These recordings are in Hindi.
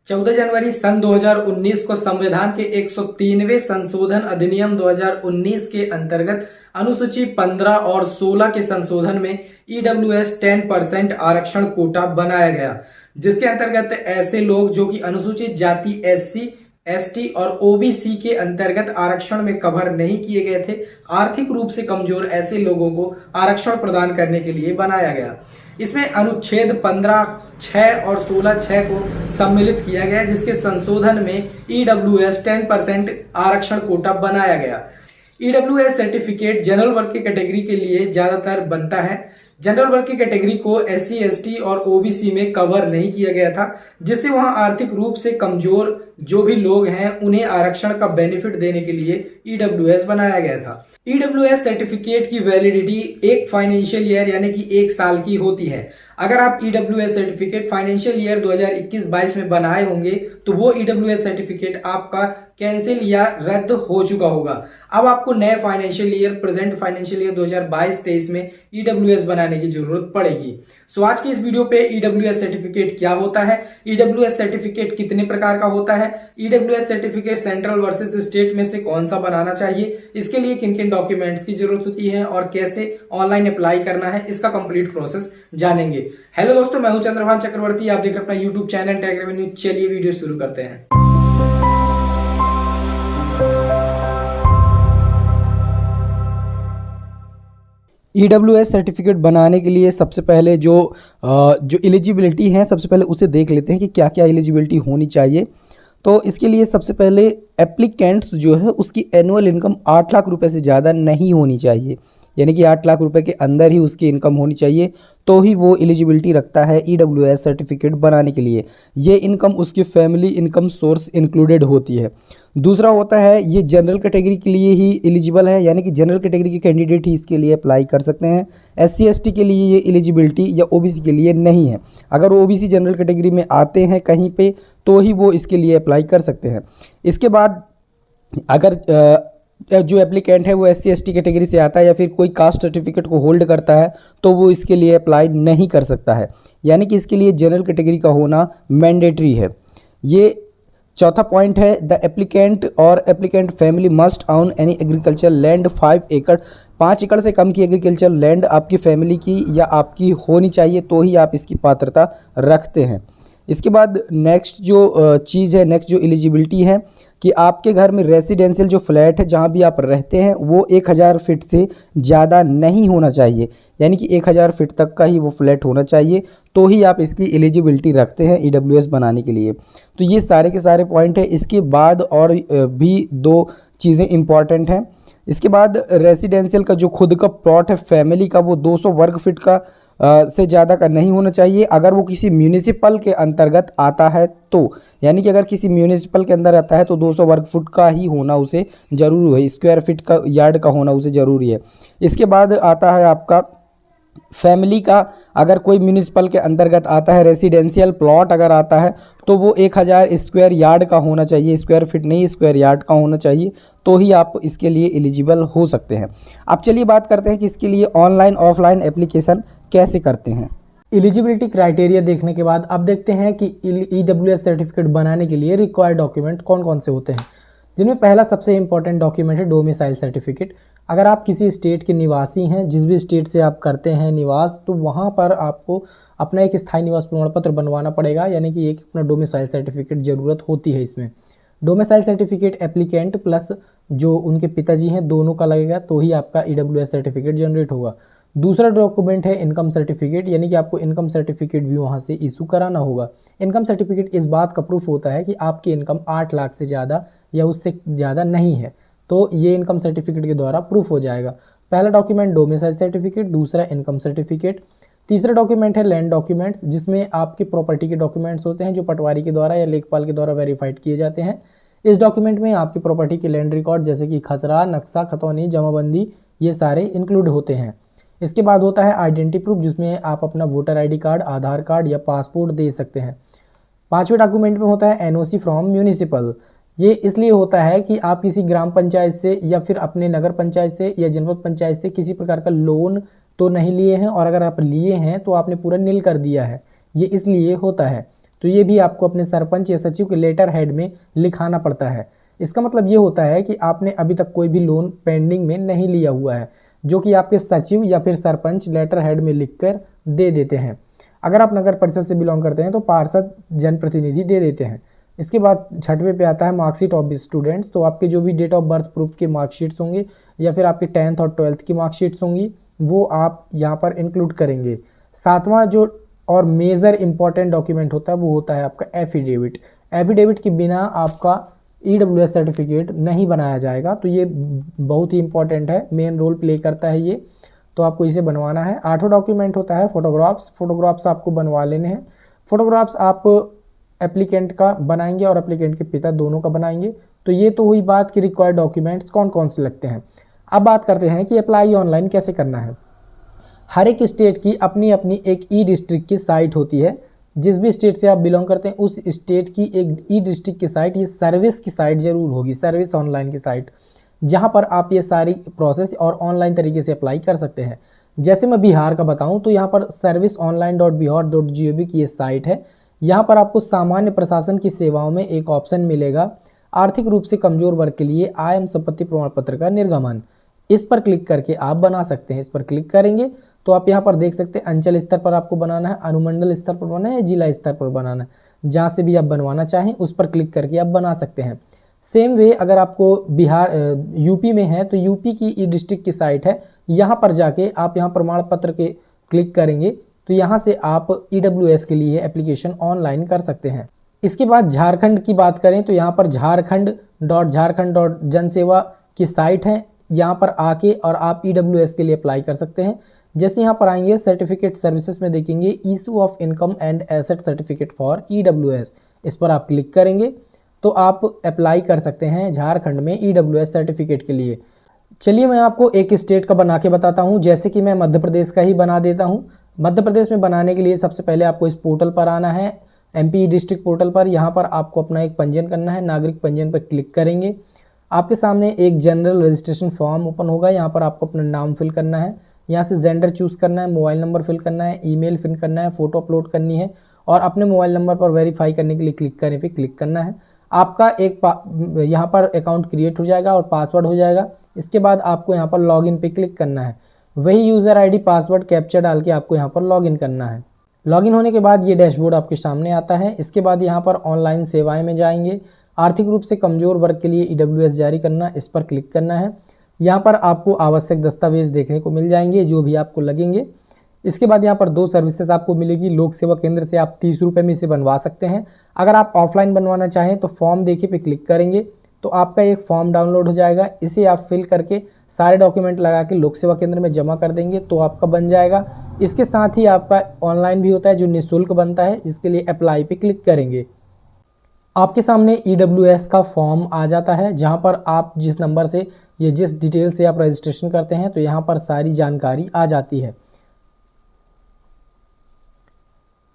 14 जनवरी सन 2019 को संविधान के 103वें संशोधन अधिनियम 2019 के अंतर्गत अनुसूची 15 और 16 के संशोधन में ईडब्ल्यूएस 10% आरक्षण कोटा बनाया गया, जिसके अंतर्गत ऐसे लोग जो कि अनुसूचित जाति एससी, एसटी और ओबीसी के अंतर्गत आरक्षण में कवर नहीं किए गए थे, आर्थिक रूप से कमजोर ऐसे लोगों को आरक्षण प्रदान करने के लिए बनाया गया। इसमें अनुच्छेद 15(6) और 16(6) को सम्मिलित किया गया, जिसके संशोधन में ईडब्ल्यूएस 10% आरक्षण कोटा बनाया गया। ईडब्ल्यूएस सर्टिफिकेट जनरल वर्ग की कैटेगरी के लिए ज्यादातर बनता है। जनरल वर्ग की कैटेगरी को एससी, एसटी और ओबीसी में कवर नहीं किया गया था, जिससे वहां आर्थिक रूप से कमजोर जो भी लोग हैं उन्हें आरक्षण का बेनिफिट देने के लिए ईडब्ल्यूएस बनाया गया था। ईडब्ल्यूएस सर्टिफिकेट की वैलिडिटी एक फाइनेंशियल ईयर यानी कि 1 साल की होती है। अगर आप ईडब्ल्यूएस सर्टिफिकेट फाइनेंशियल ईयर 2021-22 में बनाए होंगे तो वो ईडब्ल्यूएस सर्टिफिकेट आपका कैंसिल या रद्द हो चुका होगा। अब आपको नए financial year present financial year 2022-23 में ईडब्ल्यूएस बनाने की जरूरत पड़ेगी। सो आज की इस वीडियो पे ईडब्ल्यूएस सर्टिफिकेट क्या होता है, ईडब्ल्यूएस सर्टिफिकेट कितने प्रकार का होता है, EWS certificate central versus state में से कौन सा बनाना चाहिए, इसके लिए किन किन डॉक्यूमेंट्स की जरूरत होती है और कैसे ऑनलाइन अप्लाई करना है, इसका कंप्लीट प्रोसेस जानेंगे। हेलो दोस्तों, मैं हूं चंद्रभान चक्रवर्ती, आप देख रहे हैं अपना यूट्यूब चैनल टेक रेवेन्यू। चलिए वीडियो शुरू करते हैं। ईडब्ल्यूएस सर्टिफिकेट बनाने के लिए सबसे पहले जो एलिजिबिलिटी है, सबसे पहले उसे देख लेते हैं कि क्या क्या एलिजिबिलिटी होनी चाहिए। तो इसके लिए सबसे पहले एप्लीकेंट्स जो है उसकी एनुअल इनकम 8 लाख रुपए से ज़्यादा नहीं होनी चाहिए, यानी कि 8 लाख रुपए के अंदर ही उसकी इनकम होनी चाहिए, तो ही वो एलिजिबिलिटी रखता है ईडब्ल्यूएस सर्टिफिकेट बनाने के लिए। ये इनकम उसकी फैमिली इनकम सोर्स इंक्लूडेड होती है। दूसरा होता है ये जनरल कैटेगरी के लिए ही एलिजिबल है, यानी कि जनरल कैटेगरी के कैंडिडेट ही इसके लिए अप्लाई कर सकते हैं। एससी एसटी के लिए ये एलिजिबिलिटी या ओबीसी के लिए नहीं है। अगर ओबीसी जनरल कैटेगरी में आते हैं कहीं पे तो ही वो इसके लिए अप्लाई कर सकते हैं। इसके बाद अगर जो एप्लीकेंट है वो एससी एसटी कैटेगरी से आता है या फिर कोई कास्ट सर्टिफिकेट को होल्ड करता है तो वो इसके लिए अप्लाई नहीं कर सकता है, यानी कि इसके लिए जनरल कैटेगरी का होना मैंडेटरी है। ये चौथा पॉइंट है, द एप्लीकेंट और applicant family must on any agriculture land 5 एकड़, 5 एकड़ से कम की एग्रीकल्चर लैंड आपकी फैमिली की या आपकी होनी चाहिए, तो ही आप इसकी पात्रता रखते हैं। इसके बाद नेक्स्ट जो चीज़ है, नेक्स्ट जो एलिजिबिलिटी है कि आपके घर में रेसिडेंशियल जो फ्लैट है जहाँ भी आप रहते हैं वो 1000 फीट से ज़्यादा नहीं होना चाहिए, यानी कि 1000 फीट तक का ही वो फ्लैट होना चाहिए, तो ही आप इसकी एलिजिबिलिटी रखते हैं ईडब्ल्यूएस बनाने के लिए। तो ये सारे के सारे पॉइंट हैं। इसके बाद और भी 2 चीज़ें इंपॉर्टेंट हैं। इसके बाद रेसिडेंशियल का जो खुद का प्लॉट है फैमिली का वो 200 वर्ग फीट का से ज़्यादा का नहीं होना चाहिए। अगर वो किसी म्यूनिसिपल के अंतर्गत आता है तो, यानी कि अगर किसी म्यूनिसिपल के अंदर आता है तो 200 वर्ग फुट का ही होना उसे ज़रूरी है, स्क्वायर फीट का यार्ड का होना उसे ज़रूरी है। इसके बाद आता है आपका फैमिली का, अगर कोई म्यूनिसिपल के अंतर्गत आता है, रेसिडेंशियल प्लॉट अगर आता है तो वो 1000 स्क्वायर यार्ड का होना चाहिए, स्क्वायर फीट नहीं स्क्वायर यार्ड का होना चाहिए, तो ही आप इसके लिए एलिजिबल हो सकते हैं। अब चलिए बात करते हैं कि इसके लिए ऑनलाइन ऑफलाइन एप्लीकेशन कैसे करते हैं। एलिजिबिलिटी क्राइटेरिया देखने के बाद अब देखते हैं कि ईडब्ल्यूएस सर्टिफिकेट बनाने के लिए रिक्वायर्ड डॉक्यूमेंट कौन कौन से होते हैं, जिनमें पहला सबसे इंपॉर्टेंट डॉक्यूमेंट है डोमिसाइल सर्टिफिकेट। अगर आप किसी स्टेट के निवासी हैं, जिस भी स्टेट से आप करते हैं निवास, तो वहाँ पर आपको अपना एक स्थायी निवास प्रमाण पत्र बनवाना पड़ेगा, यानी कि एक अपना डोमिसाइल सर्टिफिकेट ज़रूरत होती है। इसमें डोमिसाइल सर्टिफिकेट एप्लीकेंट प्लस जो उनके पिताजी हैं दोनों का लगेगा, तो ही आपका ईडब्ल्यूएस सर्टिफिकेट जनरेट होगा। दूसरा डॉक्यूमेंट है इनकम सर्टिफिकेट, यानी कि आपको इनकम सर्टिफिकेट भी वहाँ से इशू कराना होगा। इनकम सर्टिफिकेट इस बात का प्रूफ होता है कि आपकी इनकम 8 लाख से ज़्यादा या उससे ज़्यादा नहीं है, तो ये इनकम सर्टिफिकेट के द्वारा प्रूफ हो जाएगा। पहला डॉक्यूमेंट डोमिसाइल सर्टिफिकेट, दूसरा इनकम सर्टिफिकेट। तीसरा डॉक्यूमेंट है लैंड डॉक्यूमेंट्स, जिसमें आपके प्रॉपर्टी के डॉक्यूमेंट्स होते हैं जो पटवारी के द्वारा या लेखपाल के द्वारा वेरीफाइड किए जाते हैं। इस डॉक्यूमेंट में आपकी प्रॉपर्टी के लैंड रिकॉर्ड जैसे कि खसरा, नक्शा, खतौनी, जमाबंदी, ये सारे इंक्लूड होते हैं। इसके बाद होता है आइडेंटिटी प्रूफ, जिसमें आप अपना वोटर आईडी कार्ड, आधार कार्ड या पासपोर्ट दे सकते हैं। 5वें डॉक्यूमेंट में होता है एनओसी फ्रॉम म्यूनिसिपल। ये इसलिए होता है कि आप किसी ग्राम पंचायत से या फिर अपने नगर पंचायत से या जनपद पंचायत से किसी प्रकार का लोन तो नहीं लिए हैं, और अगर आप लिए हैं तो आपने पूरा नील कर दिया है, ये इसलिए होता है। तो ये भी आपको अपने सरपंच या सचिव के लेटर हेड में लिखाना पड़ता है। इसका मतलब ये होता है कि आपने अभी तक कोई भी लोन पेंडिंग में नहीं लिया हुआ है, जो कि आपके सचिव या फिर सरपंच लेटर हेड में लिखकर दे देते हैं। अगर आप नगर परिषद से बिलोंग करते हैं तो पार्षद जनप्रतिनिधि दे देते हैं। इसके बाद 6वें पे आता है मार्कशीट ऑफ स्टूडेंट्स। तो आपके जो भी डेट ऑफ बर्थ प्रूफ के मार्कशीट्स होंगे या फिर आपके 10th और 12th की मार्कशीट्स होंगी वो आप यहाँ पर इंक्लूड करेंगे। 7वां जो और मेजर इंपॉर्टेंट डॉक्यूमेंट होता है वो होता है आपका एफिडेविट। एफिडेविट के बिना आपका EWS सर्टिफिकेट नहीं बनाया जाएगा, तो ये बहुत ही इंपॉर्टेंट है, मेन रोल प्ले करता है ये, तो आपको इसे बनवाना है। 8वां डॉक्यूमेंट होता है फोटोग्राफ्स। फोटोग्राफ्स आपको बनवा लेने हैं। फोटोग्राफ्स आप एप्लीकेंट का बनाएंगे और एप्लीकेंट के पिता दोनों का बनाएंगे। तो ये तो हुई बात कि रिक्वायर्ड डॉक्यूमेंट्स कौन कौन से लगते हैं। अब बात करते हैं कि अप्लाई ऑनलाइन कैसे करना है। हर एक स्टेट की अपनी अपनी एक ई डिस्ट्रिक्ट की साइट होती है। जिस भी स्टेट से आप बिलोंग करते हैं उस स्टेट की एक ई डिस्ट्रिक्ट की साइट, ये सर्विस की साइट जरूर होगी, सर्विस ऑनलाइन की साइट, जहां पर आप ये सारी प्रोसेस और ऑनलाइन तरीके से अप्लाई कर सकते हैं। जैसे मैं बिहार का बताऊं तो यहाँ पर serviceonline.bihar.gov की ये साइट है। यहाँ पर आपको सामान्य प्रशासन की सेवाओं में एक ऑप्शन मिलेगा, आर्थिक रूप से कमजोर वर्ग के लिए आय एवं संपत्ति प्रमाण पत्र का निर्गमन। इस पर क्लिक करके आप बना सकते हैं। इस पर क्लिक करेंगे तो आप यहाँ पर देख सकते हैं अंचल स्तर पर आपको बनाना है, अनुमंडल स्तर पर बनाना है या जिला स्तर पर बनाना है, जहाँ से भी आप बनवाना चाहें उस पर क्लिक करके आप बना सकते हैं। सेम वे अगर आपको बिहार यूपी में है तो यूपी की ई डिस्ट्रिक्ट की साइट है, यहाँ पर जाके आप यहाँ प्रमाण पत्र के क्लिक करेंगे तो यहाँ से आप EWS के लिए एप्लीकेशन ऑनलाइन कर सकते हैं। इसके बाद झारखंड की बात करें तो यहाँ पर झारखंड.जनसेवा की साइट है, यहाँ पर आके और आप EWS के लिए अप्लाई कर सकते हैं। जैसे यहाँ पर आएंगे सर्टिफिकेट सर्विसेज में देखेंगे issue of income and asset certificate for EWS, इस पर आप क्लिक करेंगे तो आप अप्लाई कर सकते हैं झारखंड में EWS सर्टिफिकेट के लिए। चलिए मैं आपको एक स्टेट का बना के बताता हूँ, जैसे कि मैं मध्य प्रदेश का ही बना देता हूँ। मध्य प्रदेश में बनाने के लिए सबसे पहले आपको इस पोर्टल पर आना है, MP डिस्ट्रिक्ट पोर्टल पर। यहाँ पर आपको अपना एक पंजीयन करना है, नागरिक पंजीयन पर क्लिक करेंगे। आपके सामने एक जनरल रजिस्ट्रेशन फॉर्म ओपन होगा, यहाँ पर आपको अपना नाम फिल करना है, यहाँ से जेंडर चूज़ करना है, मोबाइल नंबर फिल करना है, ईमेल फिल करना है, फोटो अपलोड करनी है और अपने मोबाइल नंबर पर वेरीफाई करने के लिए क्लिक करने पे क्लिक करना है। आपका एक यहाँ पर अकाउंट क्रिएट हो जाएगा और पासवर्ड हो जाएगा। इसके बाद आपको यहाँ पर लॉगिन पे क्लिक करना है, वही यूज़र ID पासवर्ड कैप्चा डाल के आपको यहाँ पर लॉगिन करना है। लॉगिन होने के बाद ये डैशबोर्ड आपके सामने आता है। इसके बाद यहाँ पर ऑनलाइन सेवाएं में जाएंगे, आर्थिक रूप से कमजोर वर्ग के लिए EWS जारी करना, इस पर क्लिक करना है। यहाँ पर आपको आवश्यक दस्तावेज देखने को मिल जाएंगे जो भी आपको लगेंगे। इसके बाद यहाँ पर 2 सर्विसेज आपको मिलेगी। लोक सेवा केंद्र से आप 30 रुपये में इसे बनवा सकते हैं। अगर आप ऑफलाइन बनवाना चाहें तो फॉर्म देखिए पे क्लिक करेंगे तो आपका एक फॉर्म डाउनलोड हो जाएगा, इसे आप फिल करके सारे डॉक्यूमेंट लगा के लोक सेवा केंद्र में जमा कर देंगे तो आपका बन जाएगा। इसके साथ ही आपका ऑनलाइन भी होता है जो निःशुल्क बनता है, जिसके लिए अप्लाई पे क्लिक करेंगे। आपके सामने EWS का फॉर्म आ जाता है, जहां पर आप जिस नंबर से या जिस डिटेल से आप रजिस्ट्रेशन करते हैं तो यहाँ पर सारी जानकारी आ जाती है।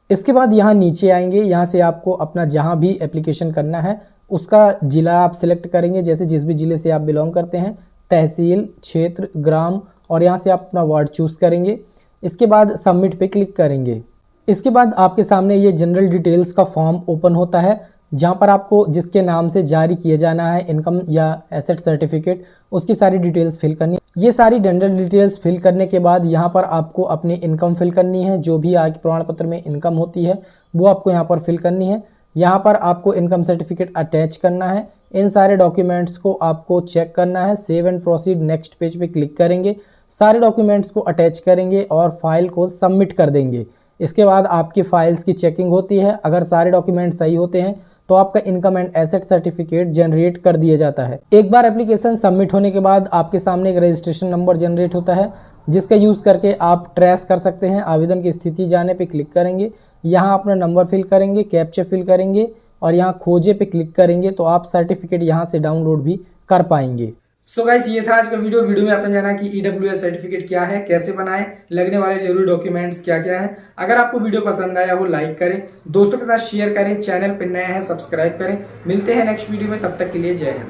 इसके बाद यहाँ नीचे आएंगे, यहाँ से आपको अपना जहाँ भी एप्लीकेशन करना है उसका जिला आप सिलेक्ट करेंगे, जैसे जिस भी ज़िले से आप बिलोंग करते हैं, तहसील, क्षेत्र, ग्राम, और यहाँ से आप अपना वार्ड चूज़ करेंगे। इसके बाद सबमिट पे क्लिक करेंगे। इसके बाद आपके सामने ये जनरल डिटेल्स का फॉर्म ओपन होता है, जहाँ पर आपको जिसके नाम से जारी किया जाना है इनकम या एसेट सर्टिफिकेट, उसकी सारी डिटेल्स फिल करनी। ये सारी जनरल डिटेल्स फिल करने के बाद यहाँ पर आपको अपनी इनकम फिल करनी है, जो भी आय के प्रमाण पत्र में इनकम होती है वो आपको यहाँ पर फिल करनी है। यहाँ पर आपको इनकम सर्टिफिकेट अटैच करना है। इन सारे डॉक्यूमेंट्स को आपको चेक करना है। Save and proceed next page पे क्लिक करेंगे, सारे डॉक्यूमेंट्स को अटैच करेंगे और फाइल को सबमिट कर देंगे। इसके बाद आपकी फाइल्स की चेकिंग होती है, अगर सारे डॉक्यूमेंट सही होते हैं तो आपका income and asset certificate generate कर दिया जाता है। एक बार एप्लीकेशन सबमिट होने के बाद आपके सामने एक रजिस्ट्रेशन नंबर जनरेट होता है, जिसका यूज़ करके आप ट्रेस कर सकते हैं। आवेदन की स्थिति जाने पे क्लिक करेंगे, यहाँ अपना नंबर फिल करेंगे, कैप्चा फिल करेंगे और यहाँ खोजे पे क्लिक करेंगे तो आप सर्टिफिकेट यहाँ से डाउनलोड भी कर पाएंगे। सो गाइस, ये था आज का वीडियो में आपने जाना कि EWS सर्टिफिकेट क्या है, कैसे बनाएं, लगने वाले जरूरी डॉक्यूमेंट्स क्या क्या हैं। अगर आपको वीडियो पसंद आया हो लाइक करें, दोस्तों के साथ शेयर करें, चैनल पर नए हैं सब्सक्राइब करें। मिलते हैं नेक्स्ट वीडियो में, तब तक के लिए जय हिंद।